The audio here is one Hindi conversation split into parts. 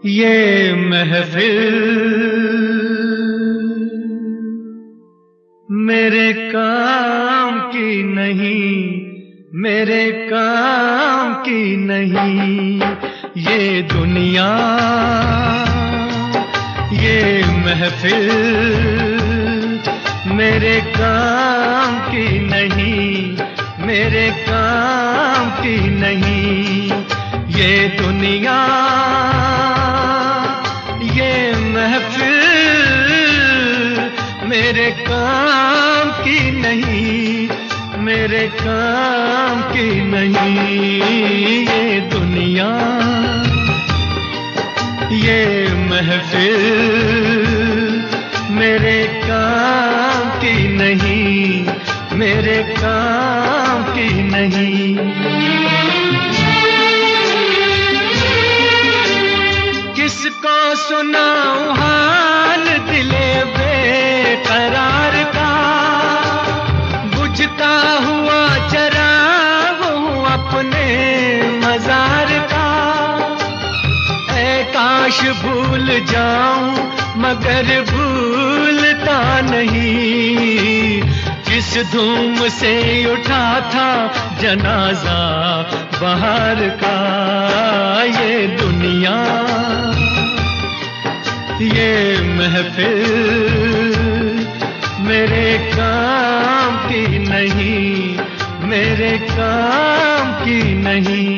ये महफिल मेरे काम की नहीं, मेरे काम की नहीं। ये दुनिया, ये महफिल मेरे काम की नहीं, मेरे काम की नहीं। ये दुनिया, ये महफिल मेरे काम की नहीं, मेरे काम की नहीं। ये दुनिया, ये महफिल मेरे काम की नहीं, मेरे काम की नहीं। किसको सुनाऊं हाल दिले बेकरार का, बुझता हुआ चराग हूँ अपने मजार का। ऐ काश भूल जाऊं मगर भूलता नहीं, जिस धूम से उठा था जनाजा बहार का। ये दुनिया, ये महफिल मेरे काम की नहीं, मेरे काम की नहीं।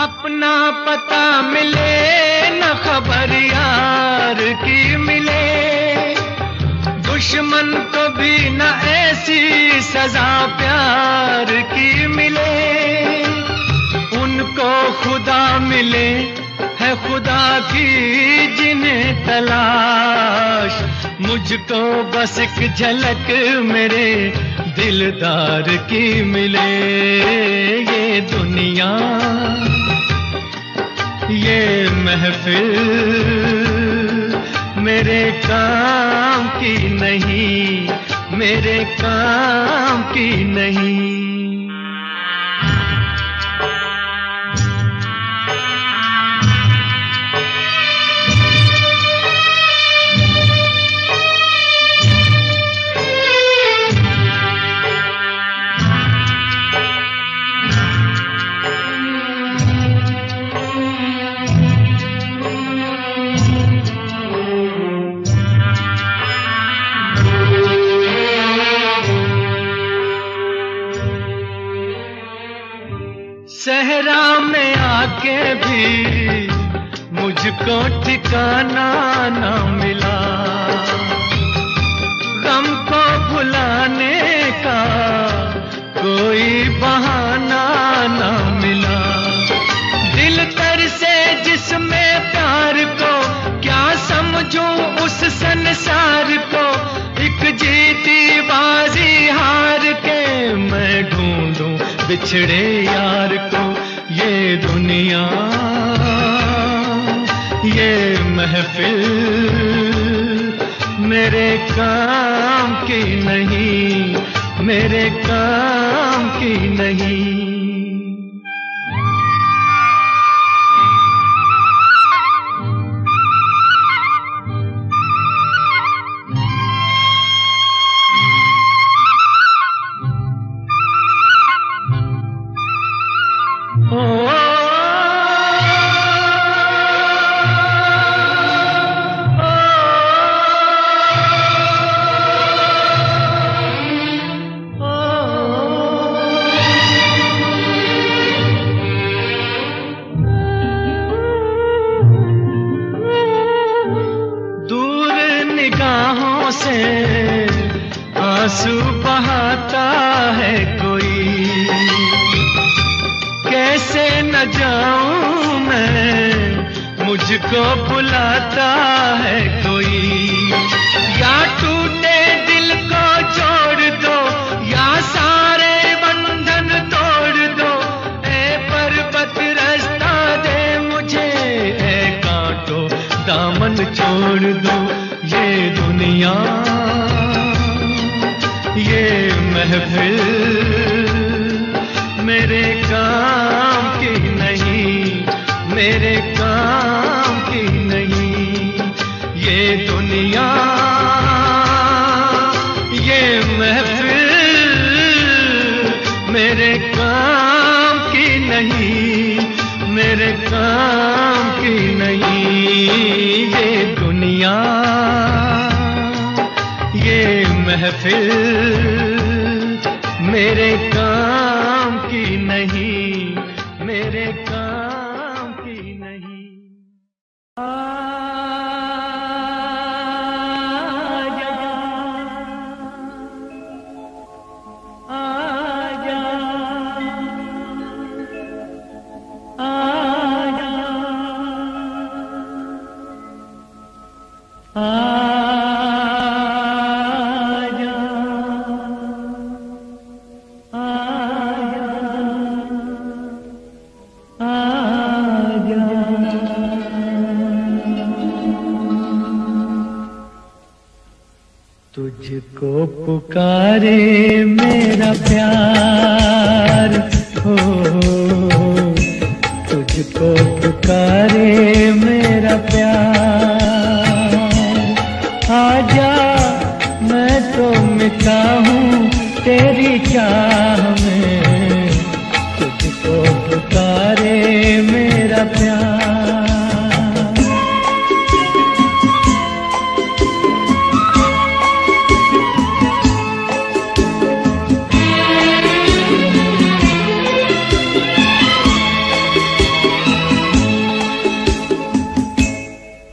अपना पता मिले न खबर यार की मिले, दुश्मन को भी न ऐसी सजा प्यार की मिले। उनको खुदा मिले है खुदा की जिन्हें तलाश, मुझको बस एक झलक मेरे दिलदार की मिले। ये दुनिया, ये महफिल मेरे काम की नहीं, मेरे काम की नहीं। सहरा में आके भी मुझको ठिकाना न मिला, गम को भुलाने का कोई बहाना न मिला। दिल तर से जिसमें प्यार को क्या समझूं उस संसार को, एक जीती बाजी हार के मैं ढूंढूं बिछड़े यार को। ये दुनिया, ये महफिल मेरे काम की नहीं, मेरे काम की नहीं। से आंसू बहाता है कोई, कैसे न जाऊं मैं, मुझको बुलाता है कोई। या टूटे दिल को जोड़ दो, या सारे बंधन तोड़ दो, ए पर्वत रास्ता दे मुझे, ए कांटो दामन छोड़ दो। ये दुनिया, ये महफिल मेरे काम की नहीं, मेरे काम की नहीं। ये दुनिया, ये महफिल मेरे काम की नहीं, मेरे काम की नहीं। ये दुनिया, ये महफिल मेरे काम की नहीं, मेरे काम की नहीं। आजा, आजा, आजा, तुझको पुकारे मेरा प्यार हो, तुझको पुकारे मेरा प्यार। आजा, मैं तो मिटा हूँ तेरी चाह में, तुझको पुकारे मेरा प्यार।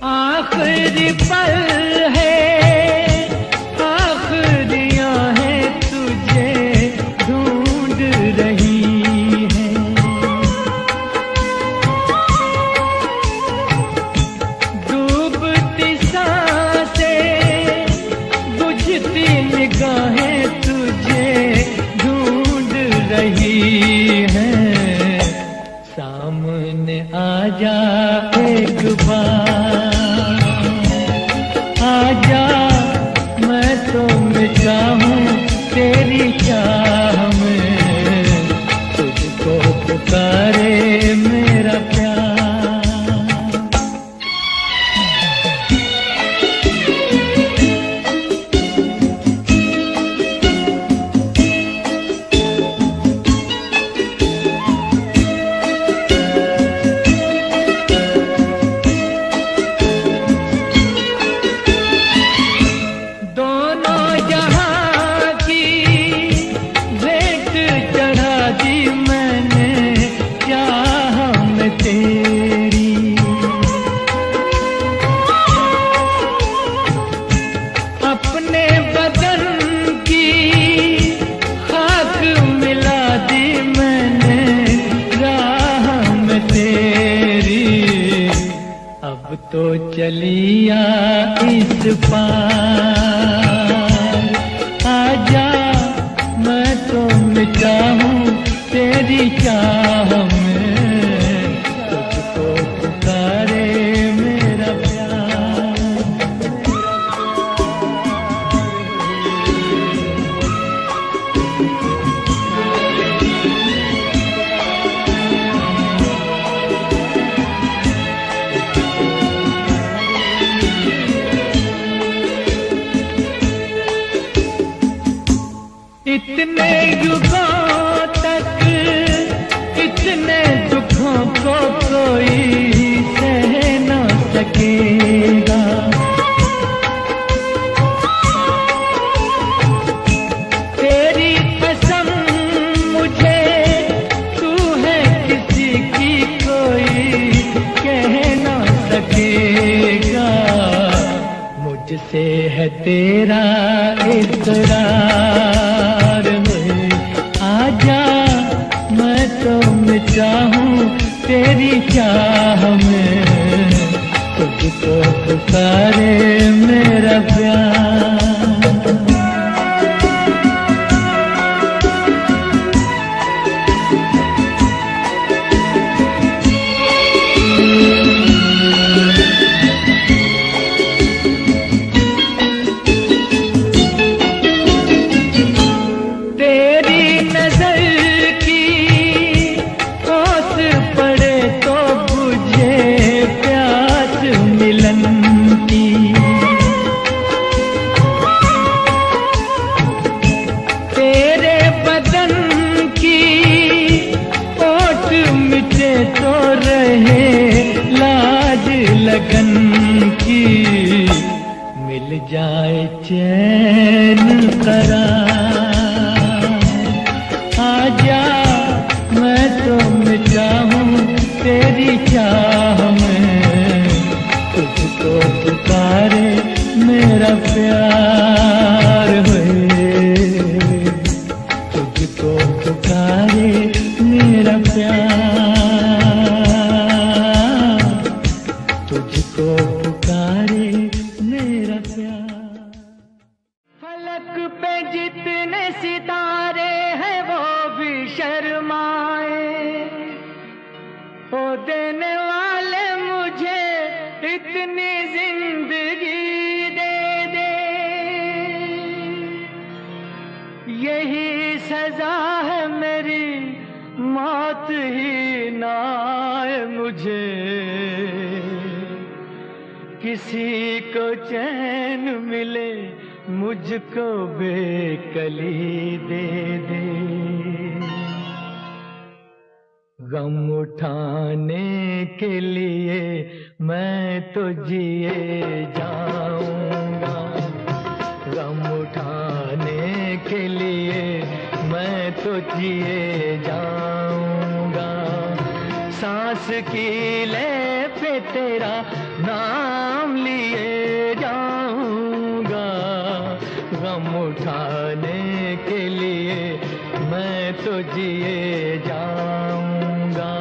आखिरी पल है, आखिरियां हैं तुझे ढूंढ रही हैं। डूबती सांसें, बुझती निगाहें तुझे ढूंढ रही हैं। सामने आजा एक बार, आजा, मैं तो मिटा हूँ तेरी चाह में, तुझको पुकारे मेरा प्यार। अपने बदन की खाक मिला दी मैंने राह में तेरी। अब तो चलिया इस पार, आजा, मैं तो मिटा हूँ तेरी चाह में, तुझको पुकारे मेरा प्यार। इतने युगों तक इतने दुखों को कोई सह न सकेगा। तेरी कसम मुझे तू है किसी की कोई कह न सकेगा। मुझसे है तेरा इकरार है, आजा मैं तो मिटा हूँ तेरी चाह में, तुझको पुकारे मेरा प्यार। तो रहे लाज लगन की, मिल जाए चैन करार। आजा मैं तो मिटा हूँ तेरी चाह में, तुझको पुकारे मेरा प्यार है, तुझको पुकारे मेरा प्यार, तुझको पुकारे मेरा प्यार। फलक पे जितने सितारे हैं वो भी शर्माए, ओ देने वाले मुझे इतनी जिंदगी दे दे। यही सजा है मेरी, मौत ही ना आए मुझे, किसी को चैन मिले मुझको बेकली दे दे। गम उठाने के लिए मैं तो जिए जाऊंगा, गम उठाने के लिए मैं तो जिए जाऊंगा। सांस की ले पे तेरा नाम लिए जाऊंगा, गम उठाने के लिए मैं तो जिए जाऊंगा।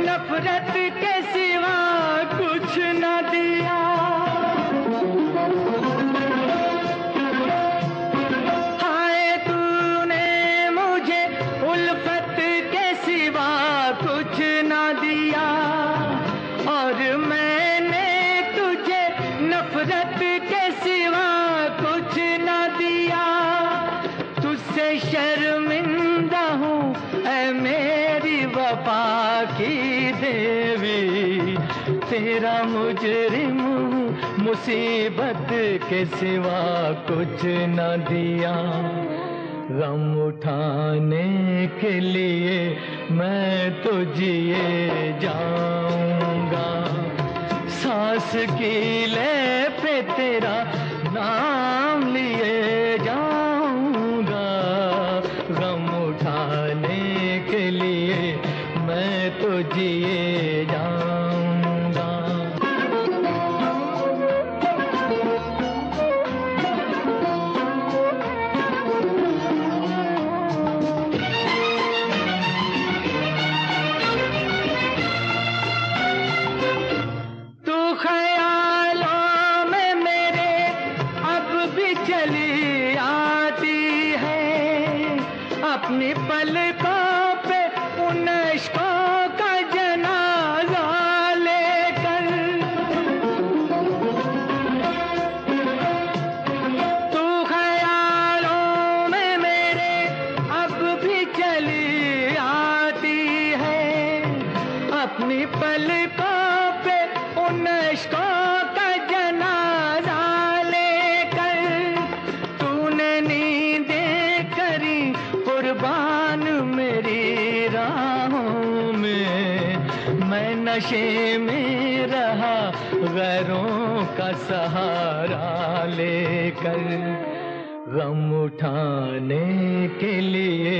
नफरत के सिवा कुछ न दिया, हाय तूने मुझे उल्फत के सिवा कुछ न दिया, और मैंने तुझे नफरत के सिवा कुछ न दिया। तुझसे शर्मिंदा हूँ ऐ मेरी वफा की देवी, तेरा मुजरिम मुसीबत के सिवा कुछ न दिया। गम उठाने के लिए मैं तो जिए जाऊंगा, सांस की ले पे तेरा नाम लिए जाऊंगा, गम उठाने के लिए मैं तो जिए जाऊंगा। तू ख्यालों में मेरे अब भी चली आती है, अपनी पलकों पे उन्हें पलकों पे उन इश्कों का जनाजा लेकर तूने नींदें करी कुर्बान मेरी राहों में। मैं नशे में रहा गैरों का सहारा लेकर। गम उठाने के लिए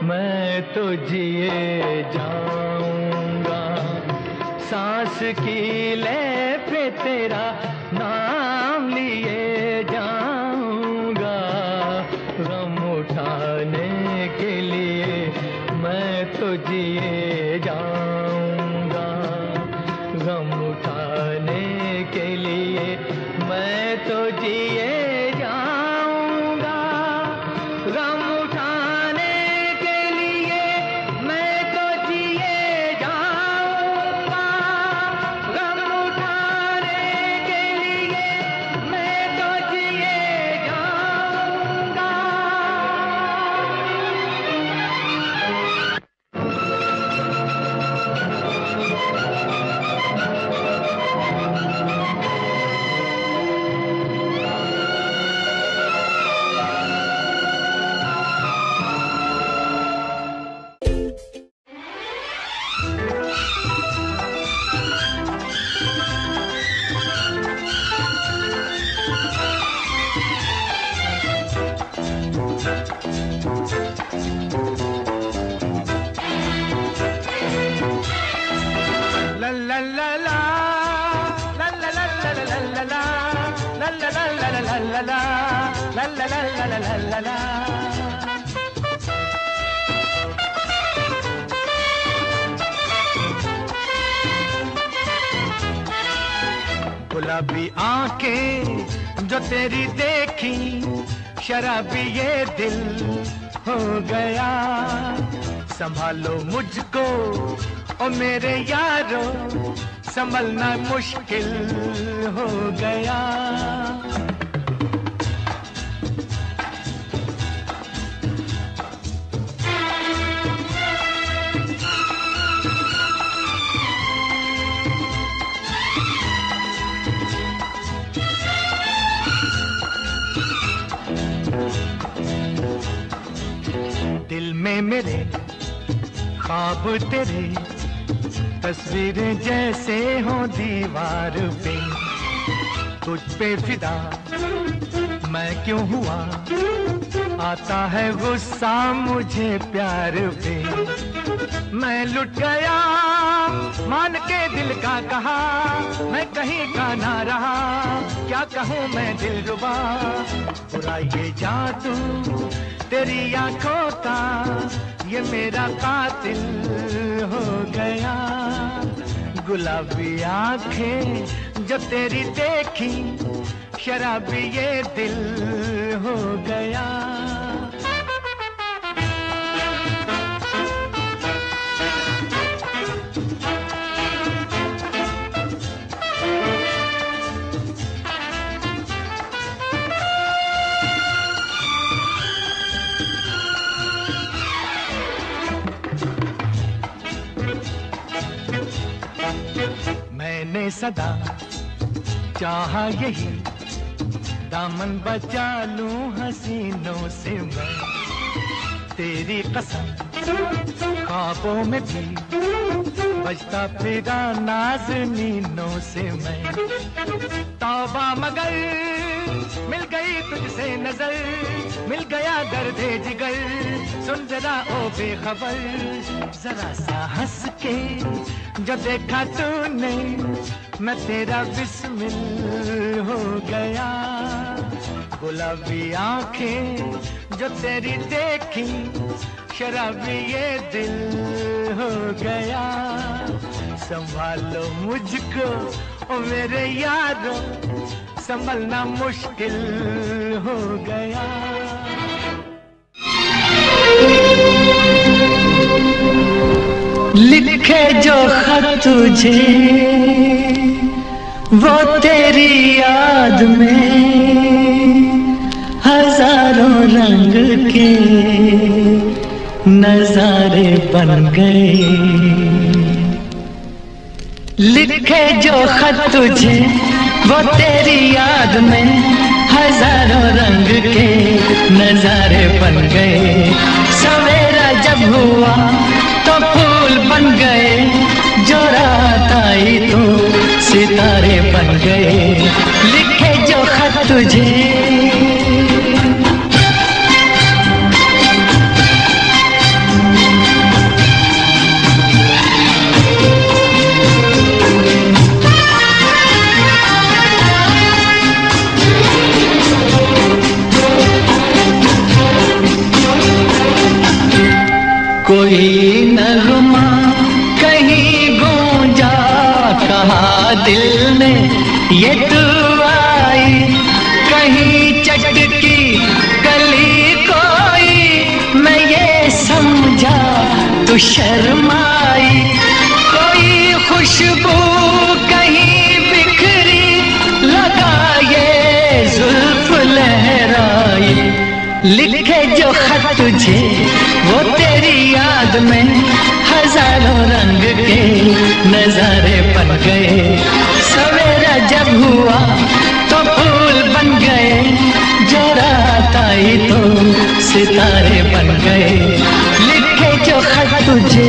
मैं तो जिए जाऊंगा, सांस की ले पे तेरा नाम लिए जाऊंगा। गम उठाने के लिए मैं तो जिए जाऊंगा, गम उठाने के लिए मैं तो जिए गुलाबी आंखें जो तेरी देखी, शराबी ये दिल हो गया। संभालो मुझको ओ मेरे यारो, संभलना मुश्किल हो गया। दिल में मेरे ख्वाब तेरे, तस्वीरें जैसे हो दीवार पे। तुझ पे फिदा मैं क्यों हुआ, आता है गुस्सा मुझे प्यार पे। मैं लुट गया मान के दिल का कहा, मैं कहीं का ना रहा, क्या कहूँ मैं दिलरुबा। बुरा ये जादू तेरी आंखों का, ये मेरा कातिल हो गया। गुलाबी आंखें जो तेरी देखी, शराबी ये दिल हो गया। मैंने सदा चाहा यही, दामन बचा लूं हसीनों से मैं। तेरी कसम ख्वाबों में भी बजता फिरा नाज़नीनों से मैं। तौबा मगर मिल गई तुझसे नजर, मिल गया दर्दे जिगर। सुन जरा ओ बेखबर, जरा सा हंस के जो देखा तूने, मैं तेरा बिस्मिल हो गया। गुलाबी आंखें जो तेरी देखी, शराबी ये दिल हो गया। संभालो मुझको ओ मेरे यारो, संभलना मुश्किल हो गया। लिखे जो खत तुझे वो तेरी याद में, हजारों रंग के नजारे बन गए। लिखे जो खत तुझे वो तेरी याद में हजारों रंग के नजारे बन गए। सवेरा जब हुआ तो फूल बन गए, जो रात आई तो सितारे बन गए। लिखे जो खत तुझे कोई नगमा कहीं गूंजा, कहा दिल ने ये तू आई। कहीं चटकी कली कोई, मैं ये समझा तू शर्माई। कोई खुशबू कहीं बिखरी, लगा ये जुल्फ लहराई। लिखे जो खत तुझे वो तेरी याद में हजारों रंग के नजारे बन गए। सवेरा जब हुआ तो फूल बन गए, जो रात आई तो सितारे बन गए। लिखे जो खत तुझे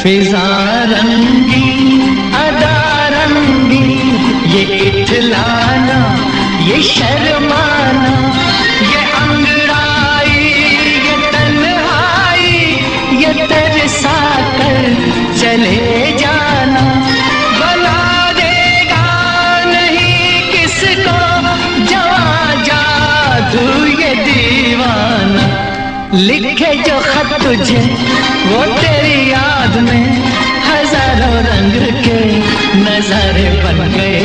फिजा रंगी अदा रंगी, ये इठलाना ये शर्माना, ये अंगड़ाई ये तन्हाई, ये तरसा कर चले जाना। बना देगा नहीं किसको जवां जादू ये दीवाना। लिखे जो खत तुझे वो तेरी याद में हजारों रंग के नजारे बन गए।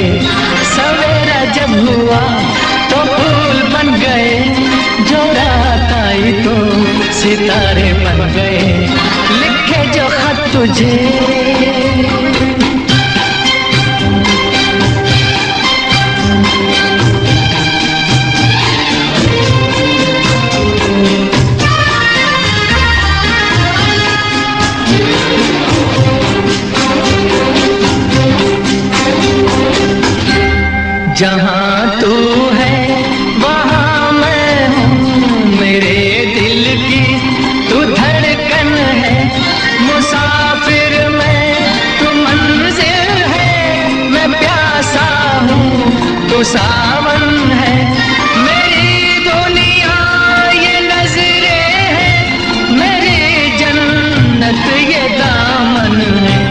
सवेरा जब हुआ तो फूल बन गए, जो रात आई तो सितारे बन गए। लिखे जो खत तुझे जहाँ तू है वहाँ मैं हूँ, मेरे दिल की तू धड़कन है। मुसाफिर मैं तू मंजिल है, मैं प्यासा हूँ तू सावन है। मेरी दुनिया ये नजरें हैं, मेरी जन्नत ये दामन है।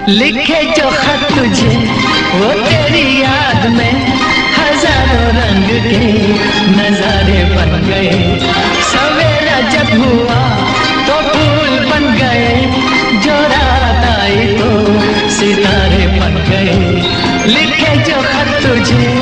लिखे जो खत तुझे वो तेरी याद में हजारों रंग के नजारे बन गए। सवेरा जब हुआ तो फूल बन गए, जो रात आई तो सितारे बन गए। लिखे जो खत तुझे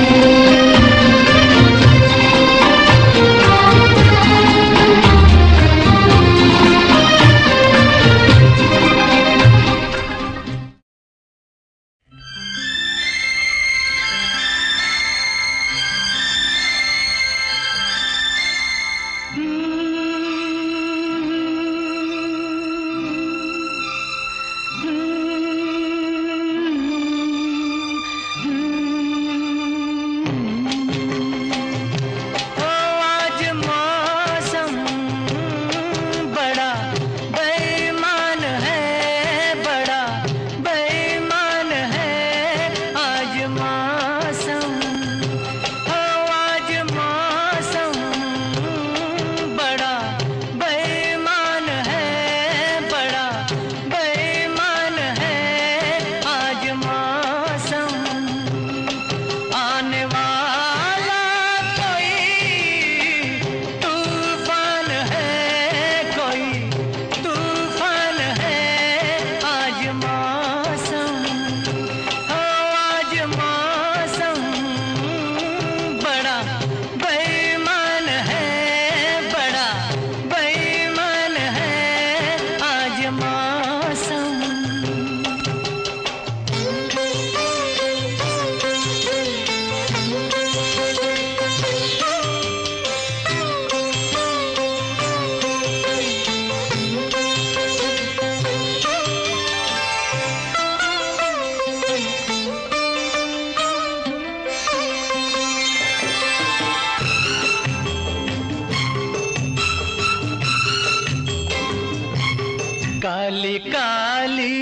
काली काली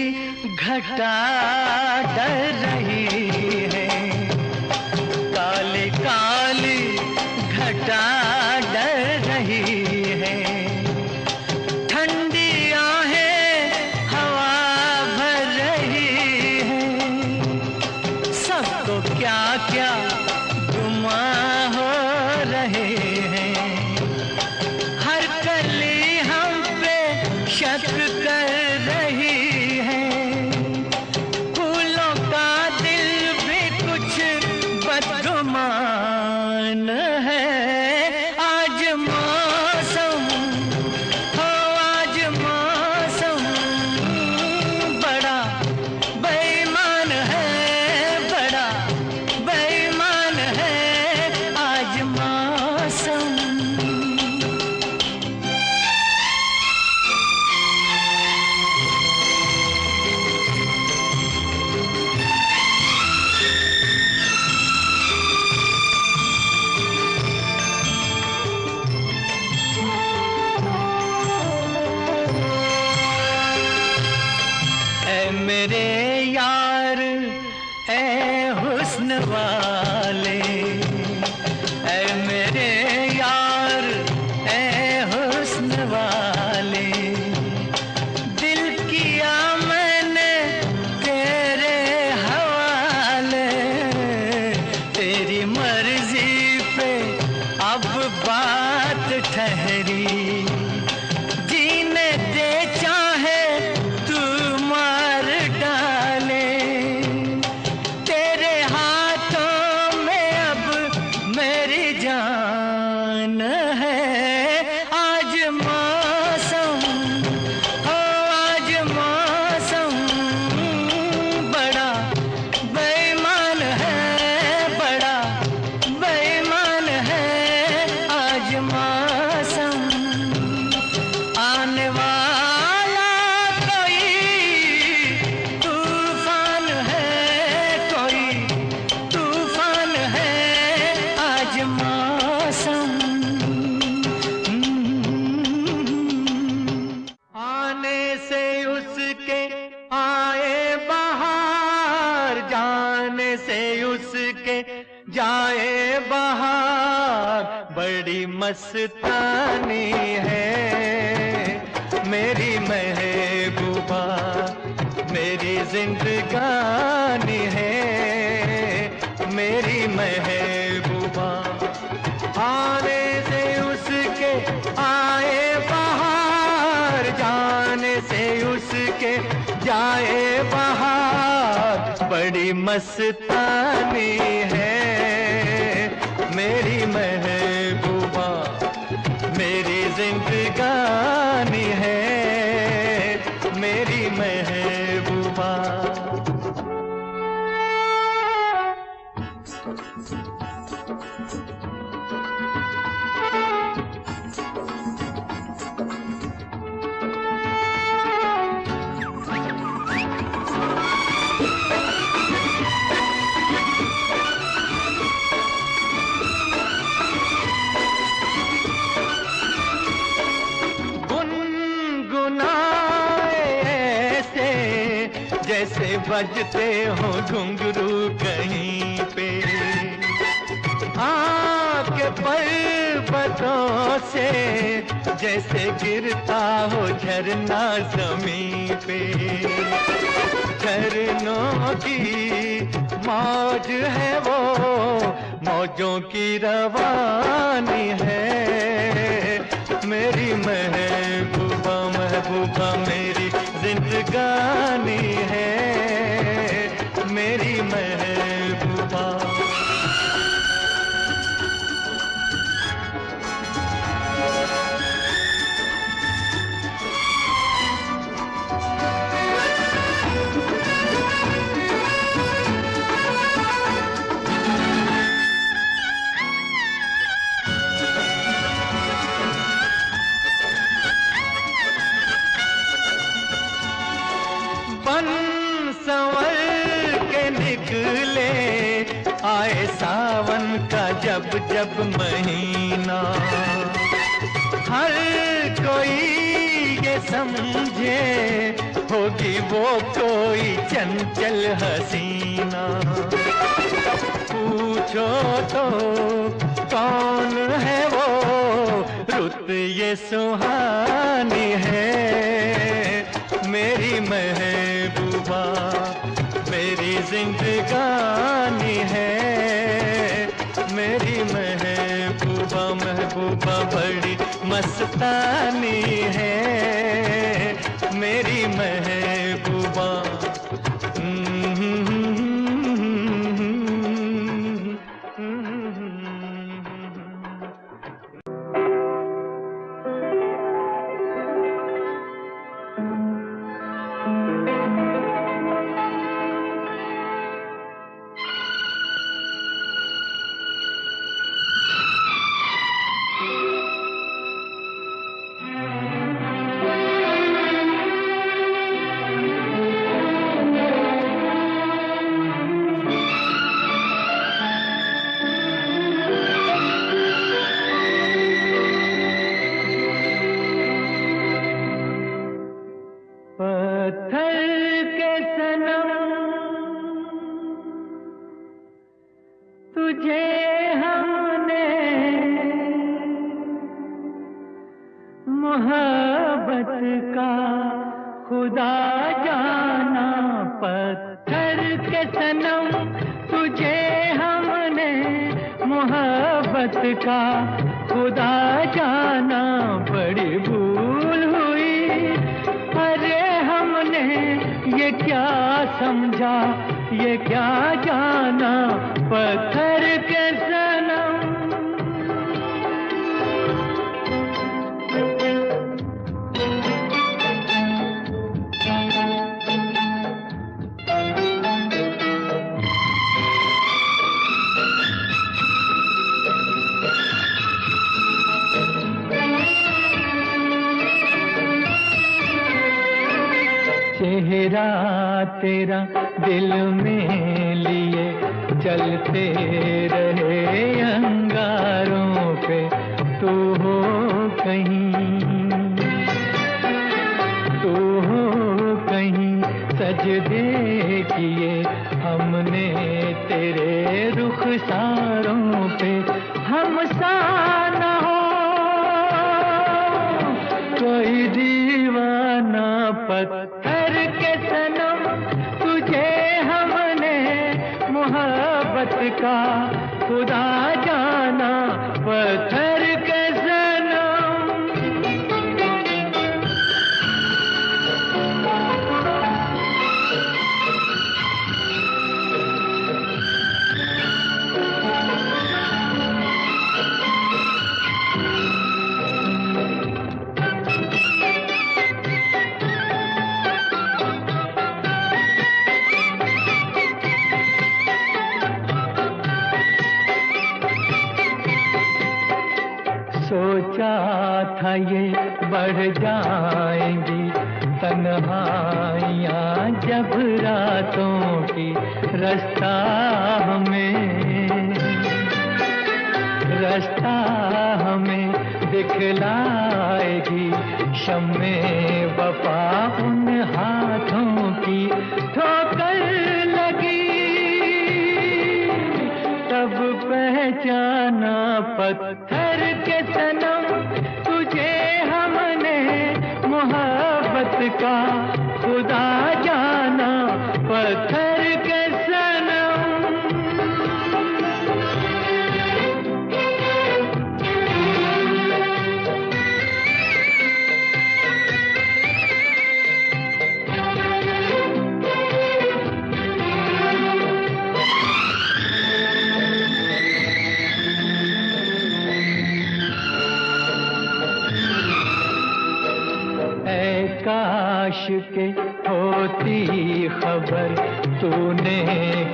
घटा डर रही है, काली काली घटा डर रही है। ठंडी आहें हवा भर रही है, सबको क्या क्या गुमा हो रहे हैं। हर कली हम पे शक कर रही है, फूलों का दिल भी कुछ बदगुमान है। आज मौसम हो, आज मौसम बड़ा बेईमान है, बड़ा बेईमान है आज मौसम। मेरे यार ऐ हुस्न वाले, ऐ मेरे यार ऐ हुस्न वाले, दिल किया मैंने तेरे हवाले। तेरी मर्जी पे अब बात ठहरी, जीने दे चाहे तू मार डाले। तेरे हाथों में अब मेरी जान है। आज मौसम हो, आज मौसम बड़ा बेईमान है, बड़ा बेईमान है आज मौसम। आने वाला कोई तूफान है, कोई तूफान है आज मौसम। आने से उसके आए बहार, जाने से उसके जाए बहार। बड़ी मस्तानी है मेरी महबूबा, मेरी जिंदगानी है मेरी महबूबा। आने से उसके आए बहार, जाने से उसके जाए बहार। बड़ी मस्तानी है मेरी महबूबा, मेरी जिंदगानी है मेरी महबूबा। जैसे बजते हो घुंघरू कहीं पे, आके पर्वतों से जैसे गिरता हो झरना जमीन पे। झरनों की मौज है वो, मौजों की रवानी है मेरी महबूबा, महबूबा मेरी जिंदगानी है मेरी महबूबा। बन संवर के निकले आए सावन का जब जब महीना, हर कोई ये समझे होगी वो कोई चंचल हसीना। पूछो तो कौन है वो रुत ये सुहानी है, मेरी महबूबा मेरी जिंदगानी है, मेरी महबूबा महबूबा बड़ी मस्तानी है, मेरी महबूबा। पत्थर के सनम तुझे हमने मोहब्बत का खुदा जाना। पत्थर के सनम तुझे हमने मोहब्बत का खुदा जाना। बड़ी भूल हुई अरे हमने ये क्या समझा ये क्या जाना। पत्थर के सनम चेहरा तेरा दिल में लिए चलते रहे अंगारों पे। तू हो कहीं तू हो कहीं सजदे किए हमने तेरे रुखसारों पे। हम सा न हो कोई दीवाना। पत्थर के सनम तुझे हमने मोहब्बत का खुदा जाना। पत्थर के सोचा था ये बढ़ जाएंगी तन्हाइयाँ जब रातों की। रास्ता हमें दिखलाएगी शम्मे वफा उन हाथों की। ठोकर लगी तब पहचाना। पत्थर के सनम तुझे हमने मोहब्बत का खुदा जाना। पत्थर के काश के होती खबर तूने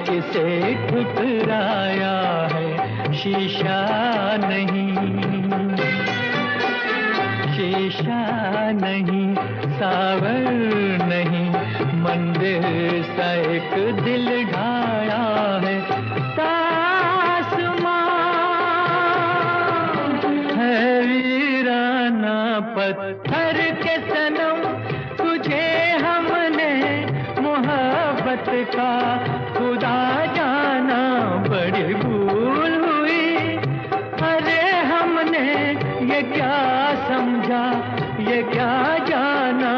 किसे ठुकराया है। शीशा नहीं सावर नहीं मंदिर सा एक दिल ढाया है। तासमां है वीराना। पत्थर के सनम का खुदा जाना बड़ी भूल हुई। अरे हमने ये क्या समझा, ये क्या जाना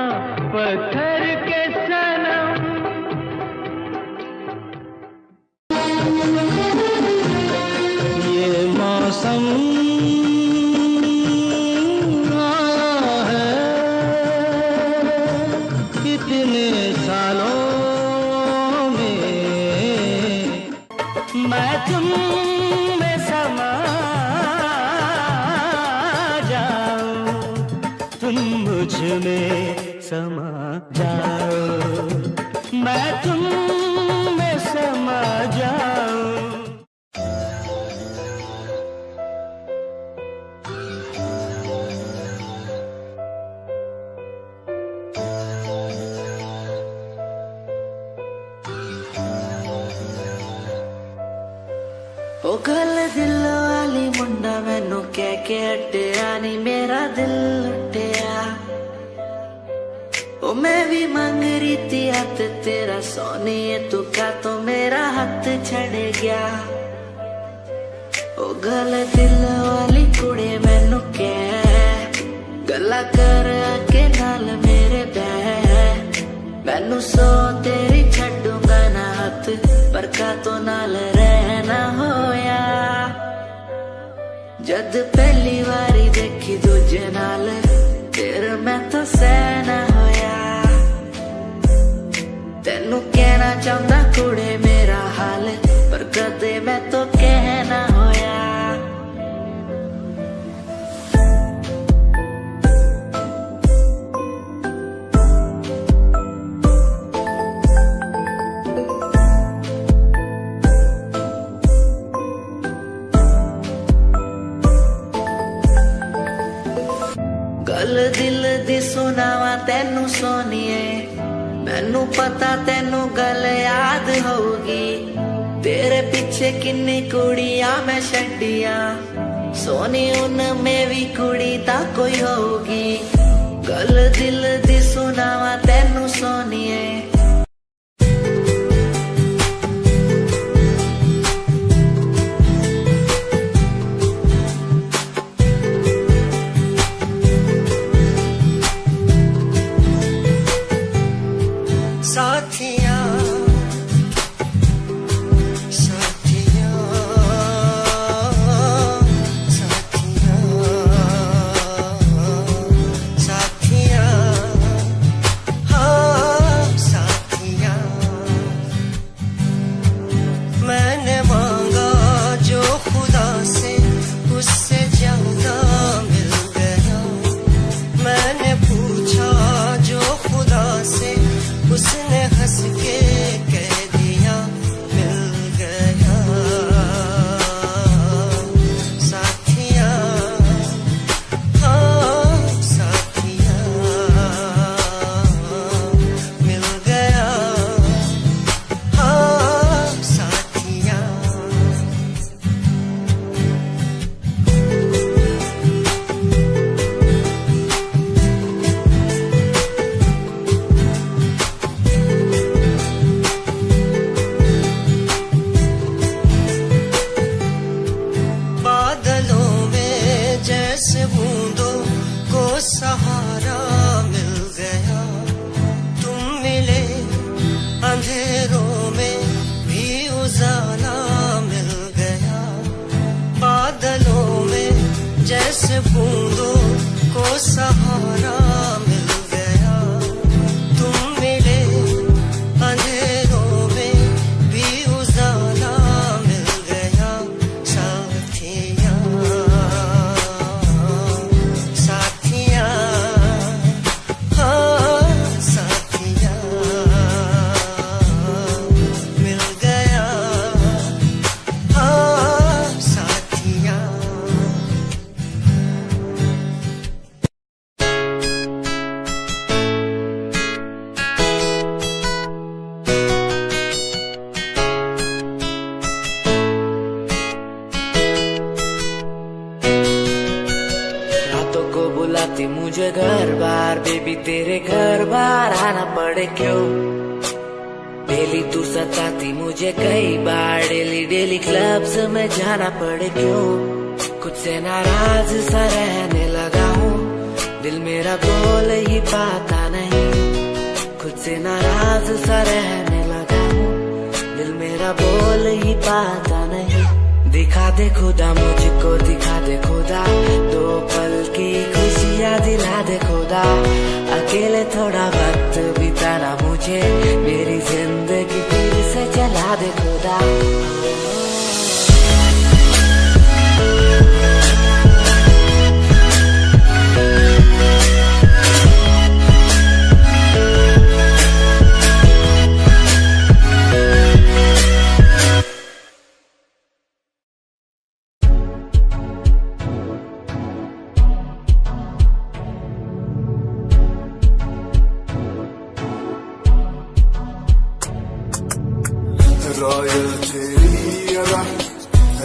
पत्थर के सनम। ये मौसम आया है कितने सालों में, मैं तुम में समा जाऊं, तुम मुझ में समा जाओ, मैं तुम में समा जाऊं। ओ गल दिल वाली मुंडा मैनू कह के हटिया नी मेरा दिल लुटिया। ओ मैं भी मांग रही थी हाथ तेरा सोनिए, तू क्या तो मेरा हाथ छड़ गया। ओ गल दिल वाली कुड़े मैनू कह गल्ला कर के नाल मेरे बह, मैनू सो तेरी छड्डूंगा ना हाथ, पर का तो नाल रहना होया। जद पहली बारी देखी दूजे नाल फिर मैं तो सहना होया। तेनू कहना चाहता कुड़े मेरा हाल, पर कदे मैं तो कहना होया। गल दिल दी सुनावा तेनू सोनिए, मैनू पता तेनू गल याद होगी। तेरे पीछे किन्नी कुड़ियां मैं छड्डियां, सोनी उनमें भी कुड़ी ता कोई होगी। गल दिल दी सुनावा तेनू सोनिए। साथिया साथिया साथिया साथिया हाँ साथिया, मैंने मांगा जो खुदा से उससे ज्यादा मिल गया। मैंने पूछा जो खुदा से उसने हंस के कह दिया मिल गया। साथिया हाँ साथिया मिल गया। हाँ साथिया बूंदों को सहारा मिल गया। तुम मिले अंधेरों में भी उजाला मिल गया। बादलों में जैसे बूंदों को सहारा मिल गया। तुम मिले अंधेरों में भी उजाला मिल गया। साथिया साथिया हाँ साथिया मिल गया। हाँ साथिया रातों को बुलाती मुझे घर बार, बेबी तेरे घर बार आना पड़े क्यों। डेली तू सताती मुझे कई बार, डेली डेली क्लब्स में जाना पड़े क्यों, खुद से नाराज सा रहने लगा हूँ, दिल मेरा बोल ही पाता नहीं, खुद से नाराज सा रहने लगा हूँ, दिल मेरा बोल ही पाता नहीं। दिखा दे खुदा मुझको, दिखा दे खुदा, दो पल की खुशियाँ दिला दे खुदा, अकेले थोड़ा वक्त बिताना मुझे, मेरी जिंदगी फिर से चला दे खुदा। रॉयल तेरी अदा,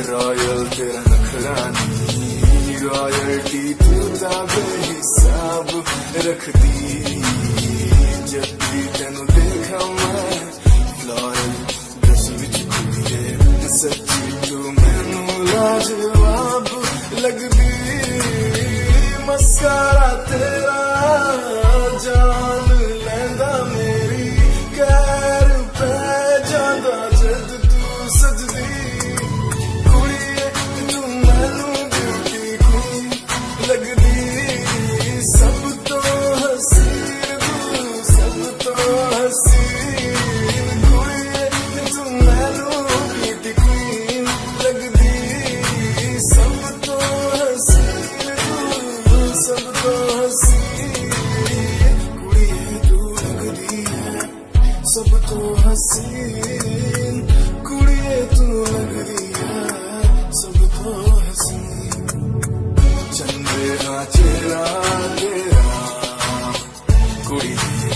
रॉयल तेरा नखरानी, रॉयल्टी तूदा बेहिसाब रखदी, जब भी तेनू देखा मैं फ्लोरल ड्रेस विच कुड़िए, सच्ची तू मैनू लाजवाब लगदी, मस्कारा तेरा जान लैंदा मेरी, कैर पै जांदा जद तू सजदी, कुड़िए तू मैनू ब्यूटी क्वीन लगदी, सब तो हसीन तू, सब तो हसीन, कुड़िए तू मैनू ब्यूटी क्वीन लगदी, सब तो हसीन तू, सब तो हसीन, कुड़िए तू लगदी है सब तो हसीन, कुड़िए तू लगदी है सब तो हसीन, चंदेरा चेहरा तेरा, कुड़िए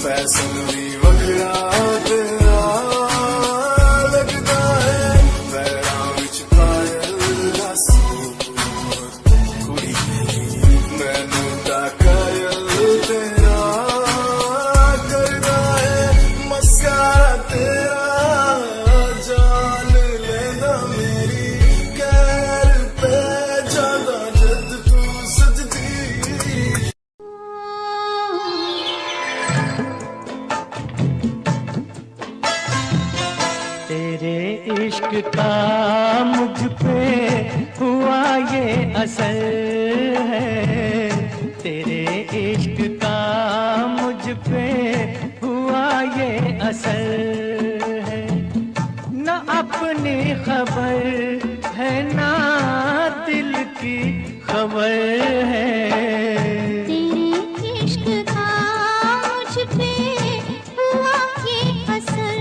फैशन भी वखरा तेरा, लगदा है पैरां विच पायल दा सूर, कुड़िए मैनू ता कायल तेरा, करदा है मस्कारा तेरा, जान लेंदा मेरी, कैर पै जांदा जद तू सजदी। तेरे इश्क का मुझ पे हुआ ये असर है, तेरे इश्क का मुझ पे हुआ ये असर है, न अपनी खबर है ना दिल की खबर है, तेरे इश्क का मुझ पे हुआ ये असर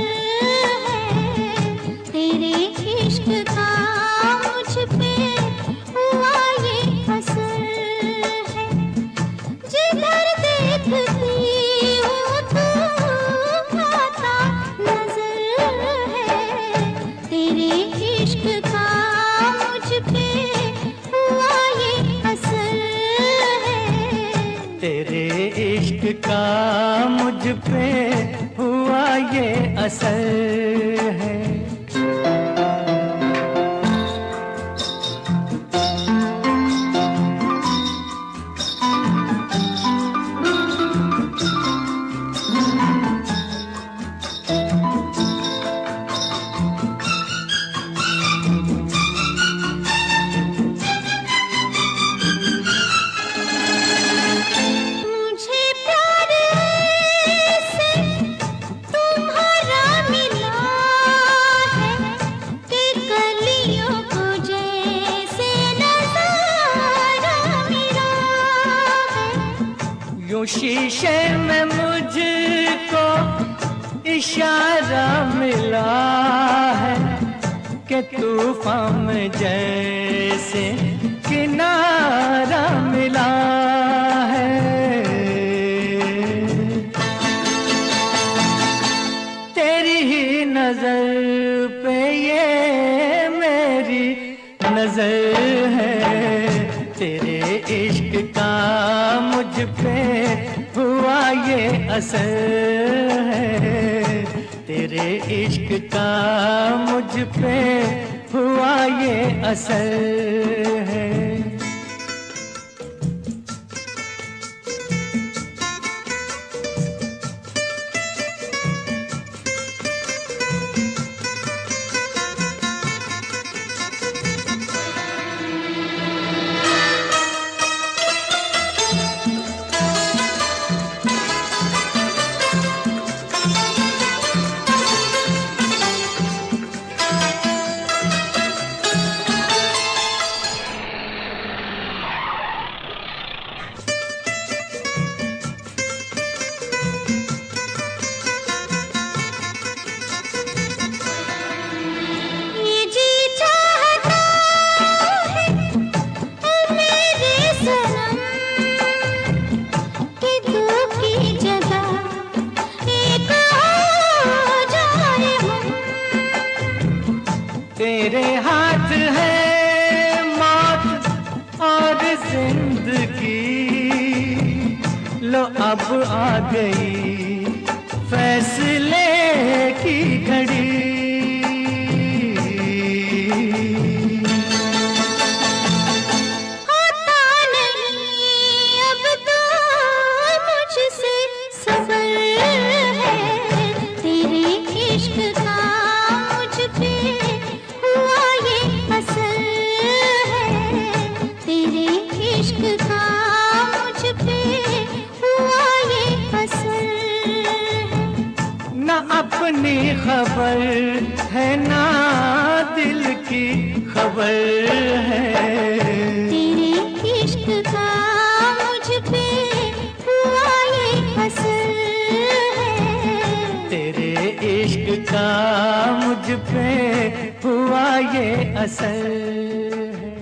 है, तेरे इश्क का मुझ पे हुआ ये असर है, जिधर देखती हूँ तू आता नजर है, तेरे इश्क का मुझ पे हुआ ये असर है, तेरे इश्क का मुझ पे हुआ ये असर है। मुझे प्यार से तुम्हारा मिला है, कि कलियों को जैसे नजारा मिला है, यूं शीशे में मुझको इशारा मिला है, कि तूफान में जैसे किनारा मिला है, तेरी ही नजर पे ये मेरी नजर है, तेरे इश्क का मुझ पे हुआ ये असर है, तेरे तेरे इश्क का मुझ पे हुआ ये असर है। ये जी चाहता है मेरे सनम कि तू की जगह एक हो जाए हम। तेरे हाथ है मौत और जिंदगी, लो अब आ गई फैसले की घड़ी। होता नहीं अब तो मुझसे सबर है, तेरे इश्क का मुझ पे हुआ ये असर है, तेरे इश्क का मुझ पे हुआ ये असर है। न अपनी खबर है ना दिल की खबर है, तेरे इश्क का मुझ पे हुआ ये असर है, तेरे इश्क का मुझ पे हुआ ये असर है।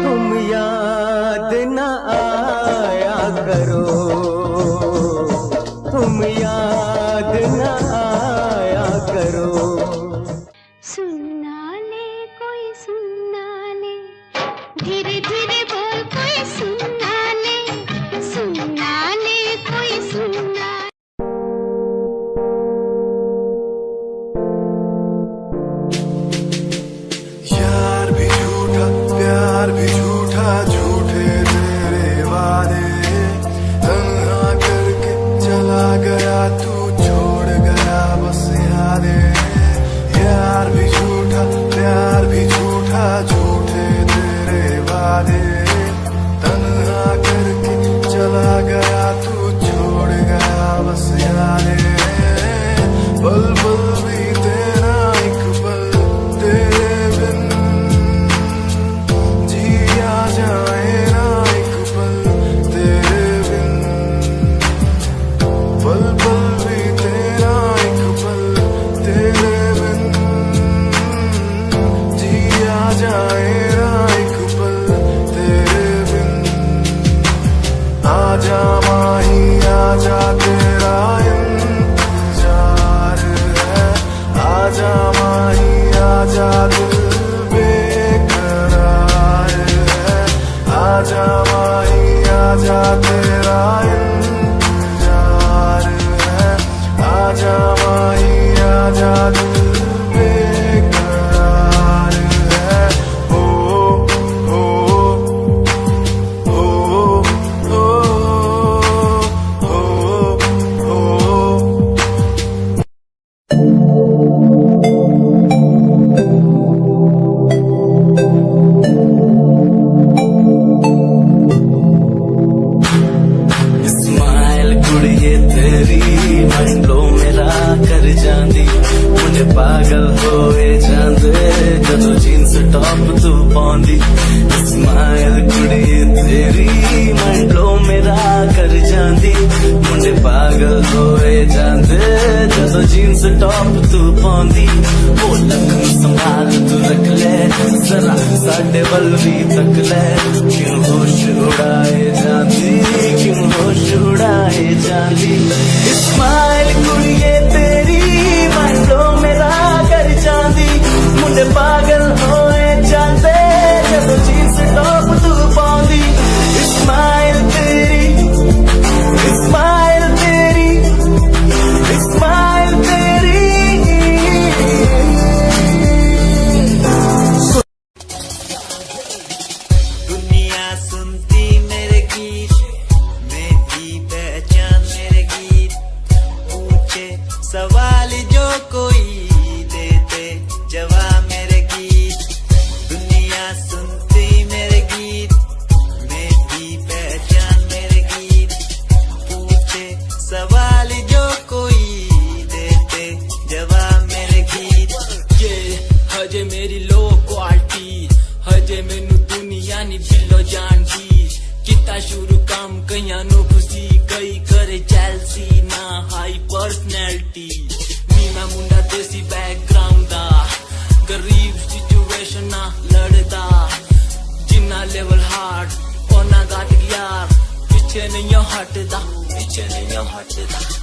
तुम याद न आया करो, तुम याद न आया करो। सुनना ले कोई सुनना ले, धीरे धीरे बोल कोई सुनना ले, सुनना ले कोई सुनना। यार भी झूठा प्यार भी झूठा, झूठे तेरे वादे, तन्हा करके चला गया तू, छोड़ गया बस यादें। यार भी झूठा प्यार भी झूठा, झूठे तेरे वादे, तन्हा करके चला गया तू, छोड़ गया बस यादें। पल पल भी तेरा एक पल तेरे बिन जिया जाए ना, एक पल तेरे बिन। पल पल भी तेरा एक पल तेरे बिन जिया जाए ना, एक पल तेरे बिन। आजा माही आजा तेरा इंतजार है, आजा माही आजा दिल बेकरार है, आजा माही आजा तेरा इंतजार है, आजा माही आजा दिल बेकरार है। ओ ओ ओ ओ ओ ओ। स्माइल कुड़िए तेरी माइंड ब्लो मेरा कर जांदी, मुझे पागल होए जांदे जदों जीन्स टॉप तू पाउंदी। स्माइल कुड़िए तेरी माइंड ब्लो मेरा कर जांदी, मुझे पागल होए जांदे जदों जीन्स टॉप तू पाउंदी। वो लखन संभाल तू रख ले जरा साडे वल भी तक ले, क्यों होश उड़ाए जांदी, क्यों होश उड़ाए जांदी। स्माइल कुड़िए तेरी माइंड ब्लो मेरा कर जांदी, मुंडे पागल होए जांदे जदों जीन्स टॉप तू पाउंदी। स्माइल तेरी, स्माइल तेरी, स्माइल नी बिल्लो जान दी किता शुरू काम कईयां नु खुशी कई करे चैल्सी ना हाई पर्सनैलिटी नी मैं मुंडा देसी बैकग्राउंड दा गरीब सिचुएशन ना लड़दा जिन्ना लेवल हार्ड ओना गाट यार पीछे नहीं हटदा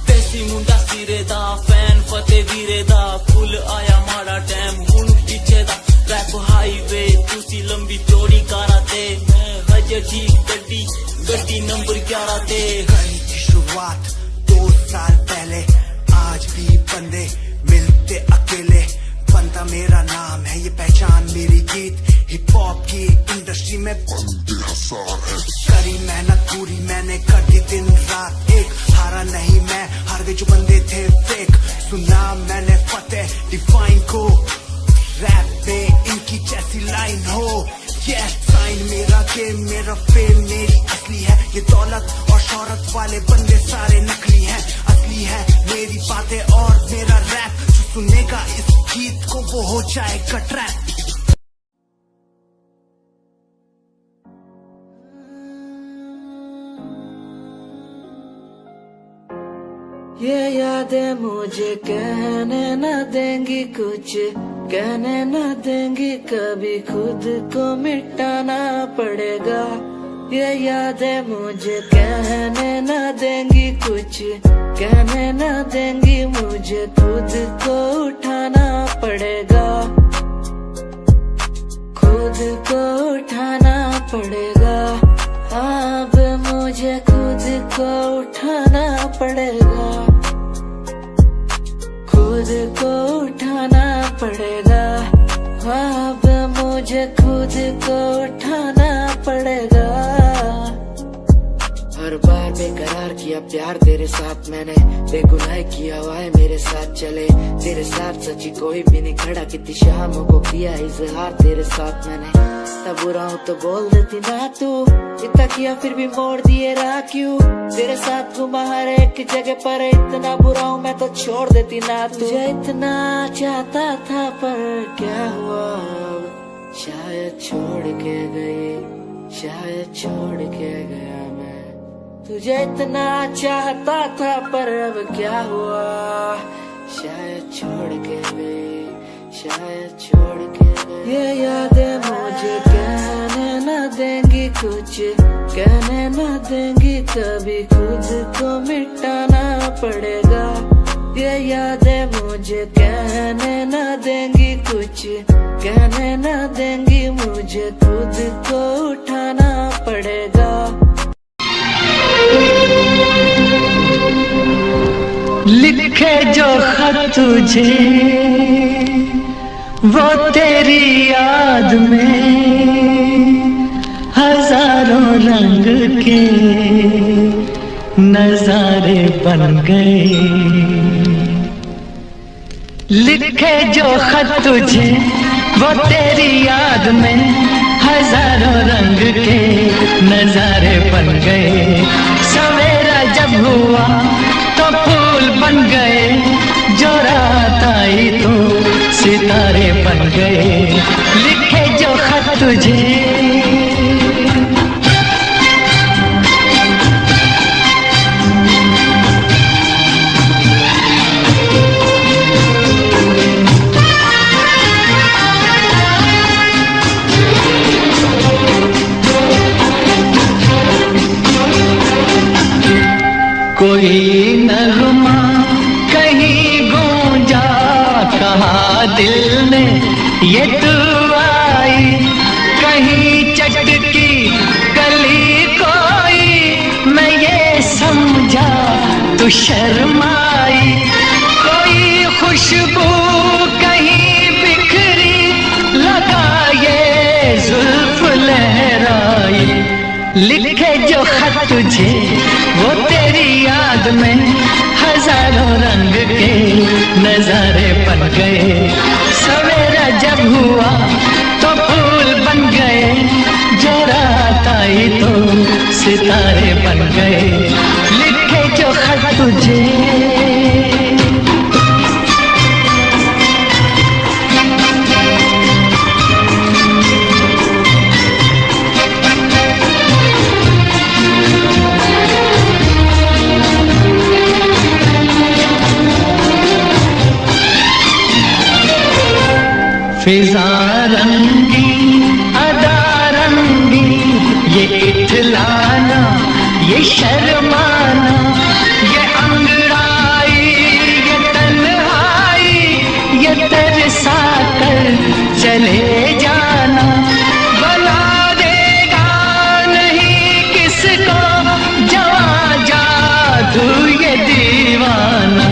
देसी मुंडा सिरे दा फैन फते वीरे दा फुल आया माड़ा टाइम हुन पीछे दा रैप हाईवे तुसी लंबी चौड़ी कारा ते मैं हजे ठीक गड्डी नंबर 11 ते कहीं की शुरुआत 2 साल पहले आज भी बंदे मिलते अकेले बनता मेरा नाम है ये पहचान मेरी गीत हिप हॉप की इंडस्ट्री में करी मेहनत पूरी मैंने कर दी दिन रात एक हारा नहीं मैं हार गए जो बंदे थे फेक सुना मैंने फतेह डिफाइन को रैप पे इनकी जैसी लाइन हो ये साइन मेरा गेम मेरा फेम मेरी असली है ये दौलत और शोहरत वाले बंदे सारे नकली हैं असली है मेरी बातें और मेरा रैप जो सुनेगा इस गीत को वो हो जाएगा ट्रैप ये यादें मुझे कहने न देंगी कुछ कहने न देंगी कभी खुद को मिटाना पड़ेगा ये यादें मुझे कहने न देंगी कुछ कहने न देंगी मुझे खुद को उठाना पड़ेगा खुद को उठाना पड़ेगा अब मुझे खुद को उठाना पड़ेगा खुद को उठाना पड़ेगा अब मुझे खुद को उठाना पड़ेगा हर बार बेकरार किया प्यार तेरे साथ मैंने बेगुनाह किया हुआ है मेरे साथ चले तेरे साथ सच्ची कोई भी नहीं खड़ा कितनी शामों को किया इजहार तेरे साथ मैंने तब बुरा हूँ तो बोल देती ना तू इतना किया फिर भी मोड़ दिए राह क्यों तेरे साथ घुमा हर एक जगह पर इतना बुरा हूँ मैं तो छोड़ देती ना तुझे इतना चाहता था पर क्या हुआ अब शायद छोड़ के गई शायद छोड़ के गया मैं तुझे इतना चाहता था पर अब क्या हुआ शायद छोड़ के गई शायद छोड़ के गई ये यादें मुझे कहने न देंगी कुछ कहने न देंगी कभी खुद को मिटाना पड़ेगा ये यादें मुझे कहने न देंगी कुछ कहने न देंगी मुझे खुद को उठाना पड़ेगा लिखे जो खत तुझे वो तेरी याद में हजारों रंग के नजारे बन गए लिखे जो खत तुझे वो तेरी याद में हजारों रंग के नजारे बन गए सवेरा जब हुआ तो फूल बन गए जो रात आई तो सितारे बन गए लिखे जो खत तुझे कोई नगमा कहीं गूंजा कहा दिल में ये तू आई कहीं चटकी कली कोई मैं ये समझा तू शर्माई कोई खुशबू कहीं बिखरी लगा ये जुल्फ लहराई लिखे जो खत तुझे वो तेरी याद में हजारों रंग के नजारे बन गए सवेरा जब हुआ तो फूल बन गए जो रात आई तो सितारे बन गए लिखे जो खत तुझे फिजा रंगी अदा रंगी, ये इठलाना ये शर्माना, ये अंगड़ाई ये तन्हाई, ये तरसा कर चले जाना, बना देगा नहीं किसको जवां जादू ये दीवाना।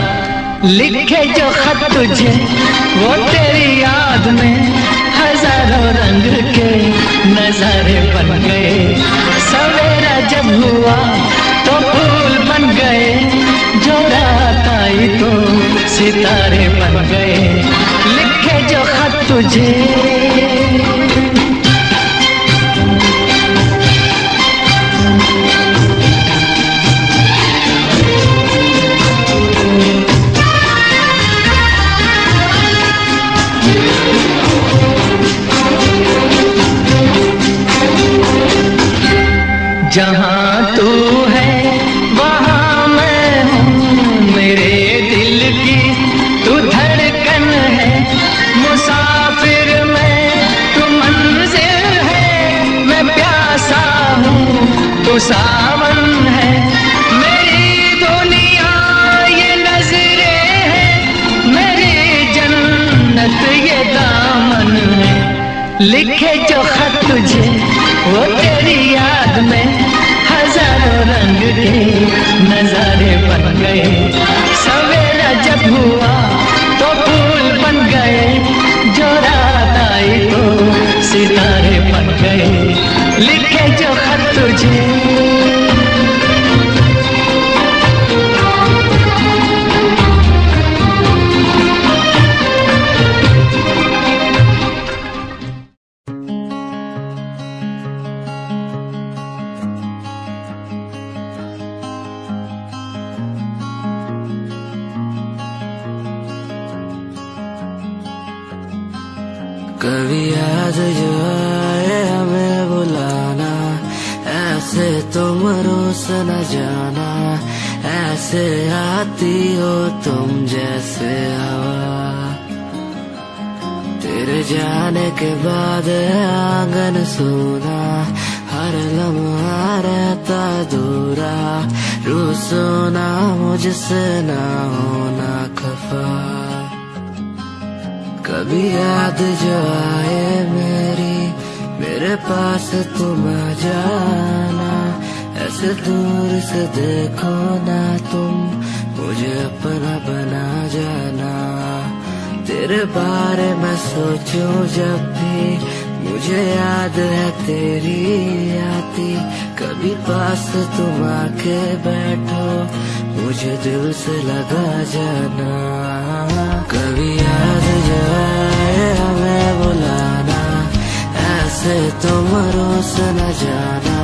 लिखे जो खत तुझे वो तेरी याद में हजारों रंग के नजारे बन गए। सवेरा जब हुआ तो फूल बन गए, जो रात आई तो सितारे बन गए। लिखे जो खत तुझे जहाँ तू है वहाँ मैं हूँ, मेरे दिल की तू धड़कन है। मुसाफिर मैं तू मंजिल है, मैं प्यासा हूँ तू सावन है। मेरी दुनिया ये नजरें हैं, मेरी जन्नत ये दामन है। लिखे जो खत तुझे वो तेरी याद में हजारों रंग के नजारे बन गए। सवेरा जब हुआ तो फूल बन गए, जो रात आई तो सितारे बन गए। लिखे जो खत तुझे कभी याद जो आए हमें बुलाना, ऐसे तुम रोस न जाना। ऐसे आती हो तुम जैसे हवा, तेरे जाने के बाद आंगन सूना। हर लम्हा रहता दूरा, रूसो ना मुझसे ना होना खफा। कभी याद जो आए मेरे पास तुम आ जाना। ऐसे दूर से देखो ना तुम, मुझे अपना बना जाना। तेरे बारे में सोचूं जब भी, मुझे याद है तेरी आती। कभी पास तुम आके बैठो, मुझे दिल से लगा जाना। कभी याद जो आए हमें बुलाना, ऐसे तुम रोस न जाना।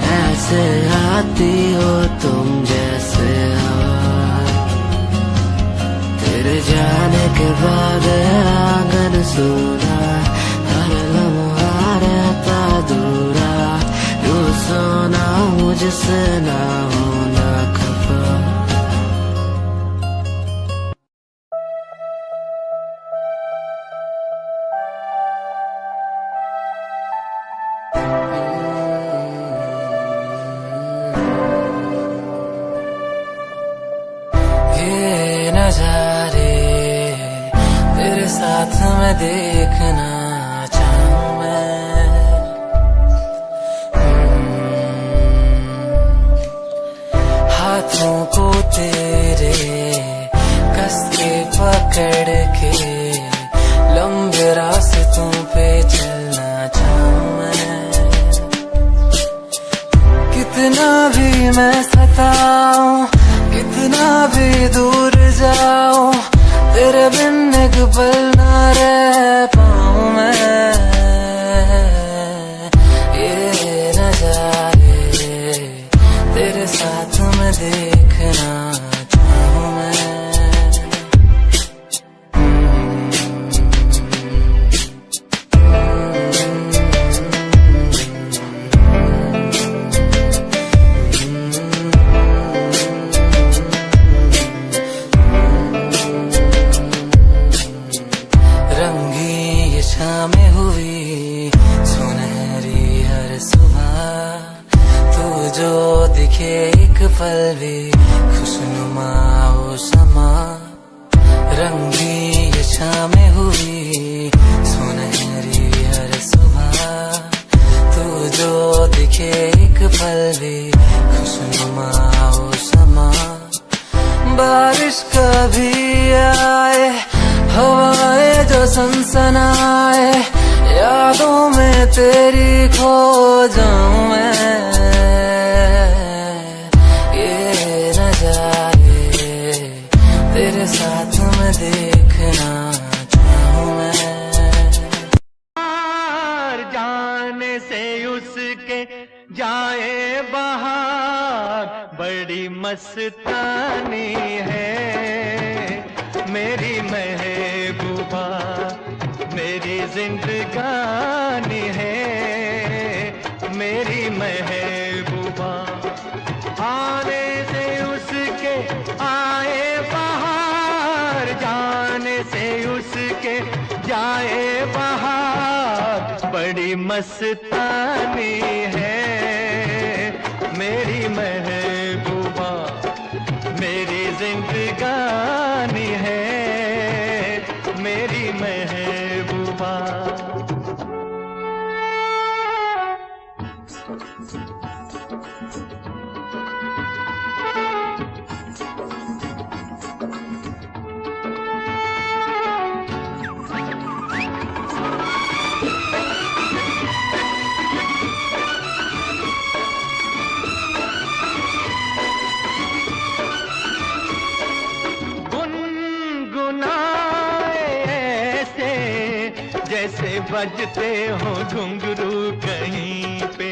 ऐसे आती हो तुम जैसे हवा, तेरे जाने के बाद आंगन सूना। हर लम्हा रहता दूरा, रूसो ना मुझसे ना होना खफा। ये नजारे तेरे साथ में देखना चाहूं मैं। हाथों को तेरे कस के पकड़ के, लंबे रास्तों पे चलना चाहूं मैं। कितना भी मैं सताऊं, कितना भी दूर जाऊं, तेरे बिन एक पल ना रह पाऊं मैं। ये नजारे तेरे साथ में देखना चाहूं मैं। रंगीन दिखे एक पल भी खुशनुमा हो समा, रंगी ये शामें हुई सुनहरी हर सुबह, तू जो दिखे एक पल भी खुशनुमा हो समा। बारिश कभी आए, हवाएं जो सनसनाए, यादों में तेरी खो जाऊं मैं, ये नजारे तेरे साथ में देखना चाहूं मैं। बाहर जाने से उसके जाए बाहर, बड़ी मस्तानी है मेरी महबूबा, मेरी जिंदगानी है मेरी महबूबा। आने से उसके आए बाहर, जाने से उसके जाए बाहर, बड़ी मस्तानी है मेरी महबूबा, मेरी जिंदगानी है मेरी महबूबा। जैसे बजते हो घुंघरू कहीं पे,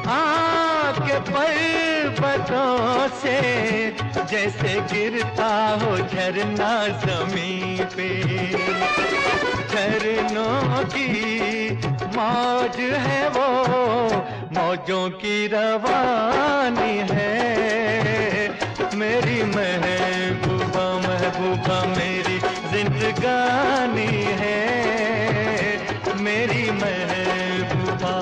आके पर्वतों से जैसे गिरता हो झरना जमीन पे। झरनों की मौज है वो, मौजों की रवानी है मेरी महबूबा, महबूबा मेरी जिंदगानी है मेरी महबूबा।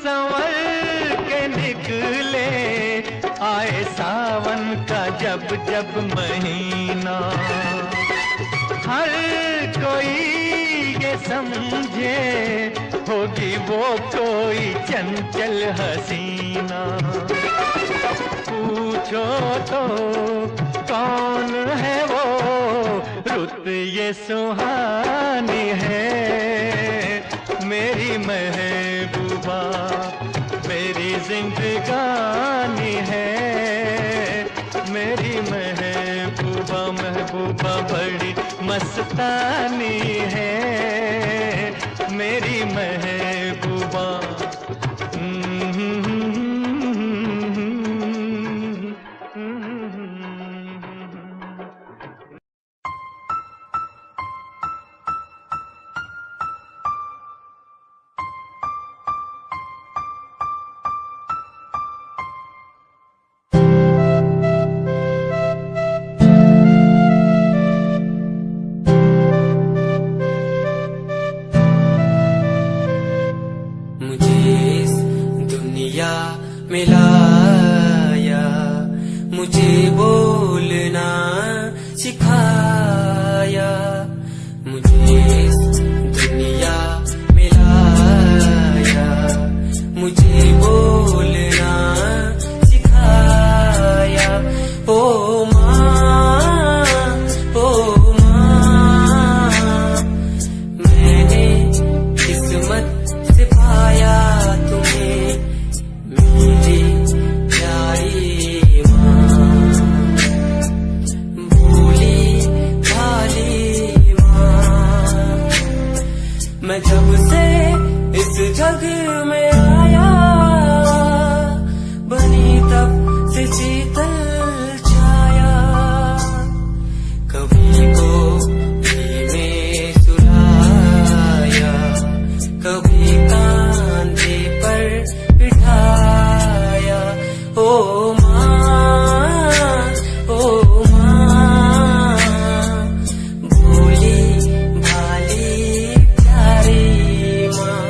संवर के निकले आए सावन का जब जब महीना, हर कोई ये समझे होगी वो कोई चंचल हसीना। पूछो तो कौन है वो, रुत ये सुहानी है मेरी महबूबा, मेरी जिंदगानी है मेरी महबूबा, महबूबा बड़ी मस्तानी है मेरी महबूबा। मिलाया, मुझे बोलना सिखाया, मुझे दुनिया मिलाया, मुझे बोलना सिखाया। ओ माँ, ओ माँ, मैंने किस्मत से पाया तुम्हें मेरी प्यारी माँ। भूली ओ माँ, ओ माँ, भोली भाली प्यारी माँ।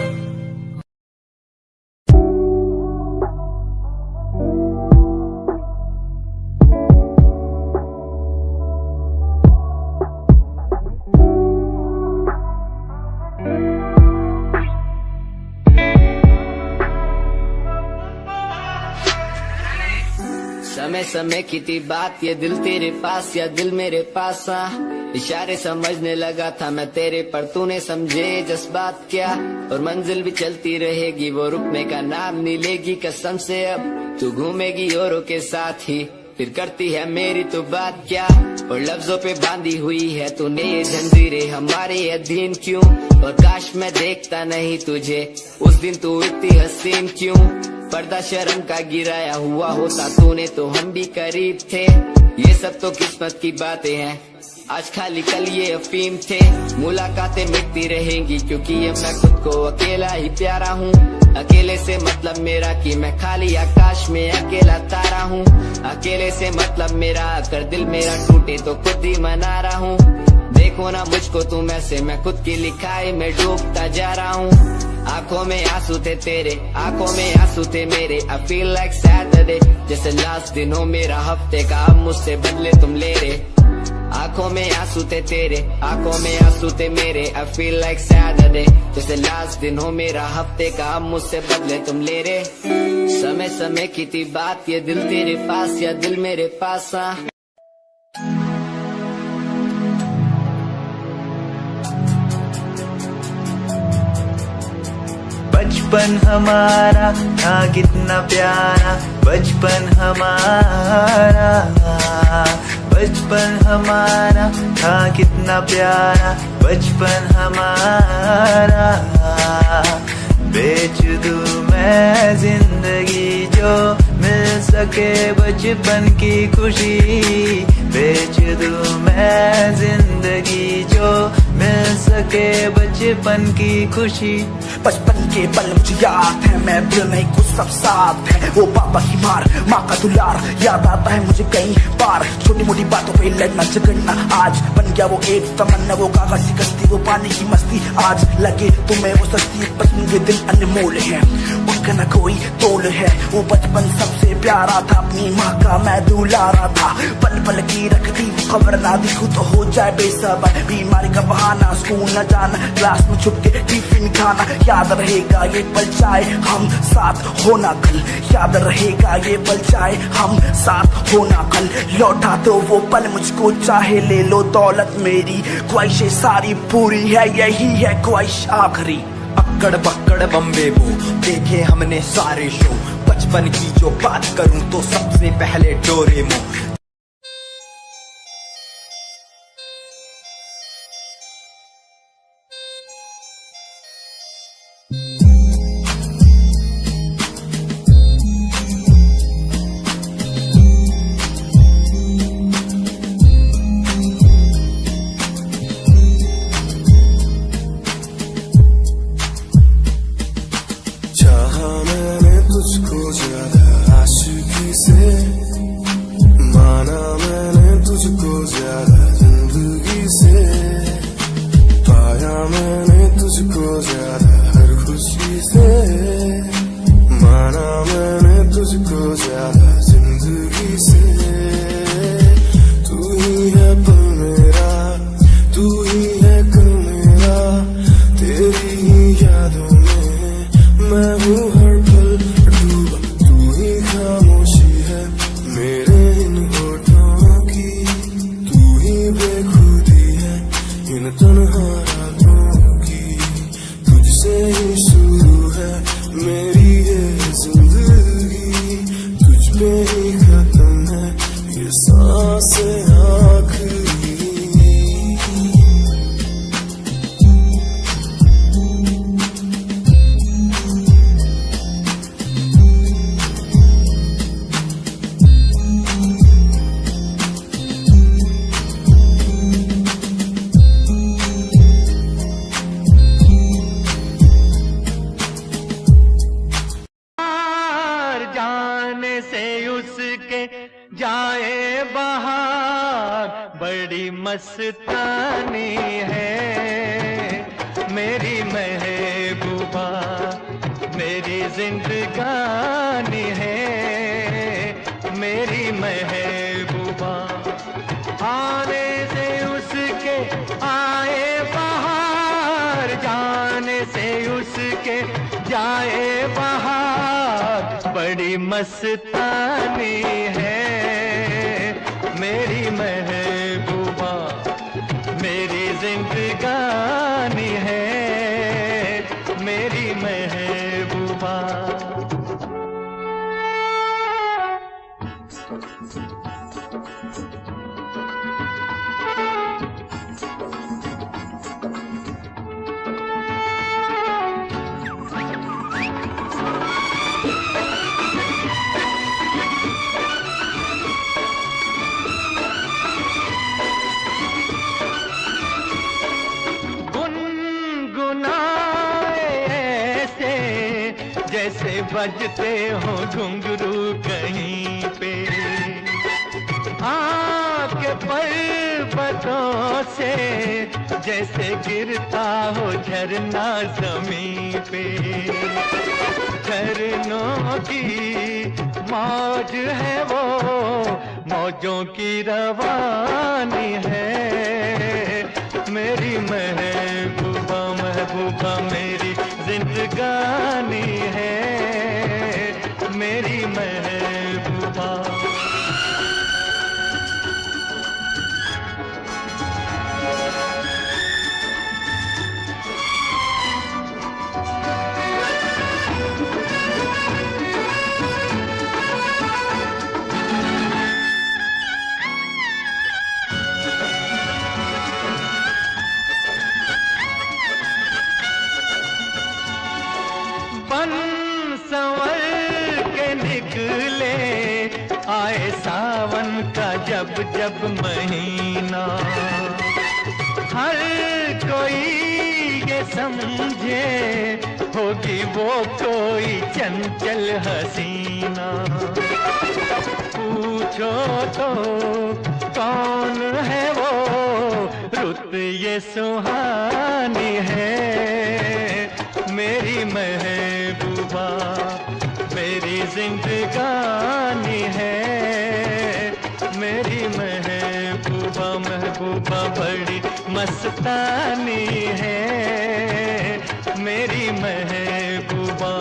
समय समय की थी बात, ये दिल तेरे पास या दिल मेरे पास आ। इशारे समझने लगा था मैं तेरे, पर तूने समझे जज्बात क्या। और मंजिल भी चलती रहेगी, वो रुकने का नाम नहीं लेगी कसम से। अब तू घूमेगी औरों के साथ ही, फिर करती है मेरी तो बात क्या। और लफ्जों पे बांधी हुई है तूने ये जंजीरें, हमारे अधीन क्यों। और काश मैं देखता नहीं तुझे उस दिन, तू इतनी हसीन क्यों। पर्दा शर्म का गिराया हुआ होता तूने तो हम भी करीब थे। ये सब तो किस्मत की बातें हैं, आज खाली कल ये अफीम थे। मुलाकातें मिटती रहेंगी क्योंकि अब मैं खुद को अकेला ही प्यारा हूँ। अकेले से मतलब मेरा कि मैं खाली आकाश में अकेला तारा हूँ। अकेले से मतलब मेरा अगर दिल मेरा टूटे तो खुद ही मना रहा हूँ। देखो ना मुझको तुम ऐसे, मैं खुद की लिखाई में डूबता जा रहा हूँ। आंखों में आंसू थे तेरे, आंखों में आंसू थे मेरे। I feel like Saturday, जैसे लास्ट दिन हो मेरा हफ्ते का, अब मुझसे बदले तुम ले रहे। आंखों में आंसू थे तेरे, आंखों में आंसू थे मेरे। I feel like Saturday, जैसे लास्ट दिन हो मेरा हफ्ते का, अब मुझसे बदले तुम ले रहे। समय समय की थी बात, ये दिल तेरे पास या दिल मेरे पास आ। बचपन हमारा था कितना प्यारा, बचपन हमारा, बचपन हमारा था कितना प्यारा, बचपन हमारा। बेच दूं मैं जिंदगी जो मिल सके बचपन की खुशी। बेच दूं मैं जिंदगी जो मिल सके बचपन की खुशी। बचपन के पल मुझे याद है, मैं भूल नहीं कुछ सब साथ है। वो पापा की मार, माँ का दुलार याद आता है मुझे कई बार। छोटी मोटी बातों पे लड़ना झगड़ना आज बन गया वो एक तमन्ना। वो कागज की कश्ती, वो पानी की मस्ती, आज लगे तुम्हें वो सस्ती। बचपन के दिन अनमोल है, उनका न कोई तोल है। वो बचपन सबसे प्यारा था, अपनी माँ का मैं दुलारा था। पल पल की रखती खबर ना दिखूं तो हो जाए बेसबर। बीमारी का बहाना, स्कूल न जाना, क्लास में छुप के टिफिन खाना। याद रहेगा ये पल चाहे हम साथ होना कल, याद रहेगा ये पल चाहे हम साथ होना कल। लौटा तो वो पल मुझको चाहे ले लो दौलत मेरी। ख्वाहिशें सारी पूरी है, यही है ख्वाहिश आखिरी। अक्कड़ बक्कड़ बम्बे वो देखे हमने सारे शो। बचपन की जो बात करूं तो सबसे पहले डोरेमोन। माना मैंने तुझको ज्यादा जिंदगी से, पाया मैंने तुझको ज्यादा हर खुशी से। माना मैंने तुझको ज्यादा जिंदगी से। तू ही है पल मेरा, तू ही है कल मेरा। तेरी ही यादों में मैं हूँ हर पल डूबा। तू ही खामोशी है मेरे इन होठों की, तू ही बेखुदी है इन तन्हा रातों की। तुझसे ही शुरू है मेरी ये जिंदगी, तुझ उसके जाए बाहर, बड़ी मस्तानी है मेरी महबूबा, मेरी जिंदगानी है मेरी महबूबा। आने से उसके आए बाहर, जाने से उसके जाए बाहर, बड़ी मस्तानी है मेरी महबूबा, मेरी जिंदगानी है मेरी महबूबा। जैसे बजते हो घुंघरू कहीं पे, आके पर्वतों से जैसे गिरता हो झरना जमीन पे। झरनों की मौज है वो, मौजों की रवानी है मेरी महबूबा, महबूबा मेरी जिंदगानी है मेरी महबूबा। संवर के निकले आए सावन का जब जब महीना, हर कोई ये समझे होगी वो कोई चंचल हसीना। पूछो तो कौन है वो, रुत ये सुहानी है मेरी महबूबा, मेरी जिंदगानी है मेरी महबूबा, महबूबा बड़ी मस्तानी है मेरी महबूबा।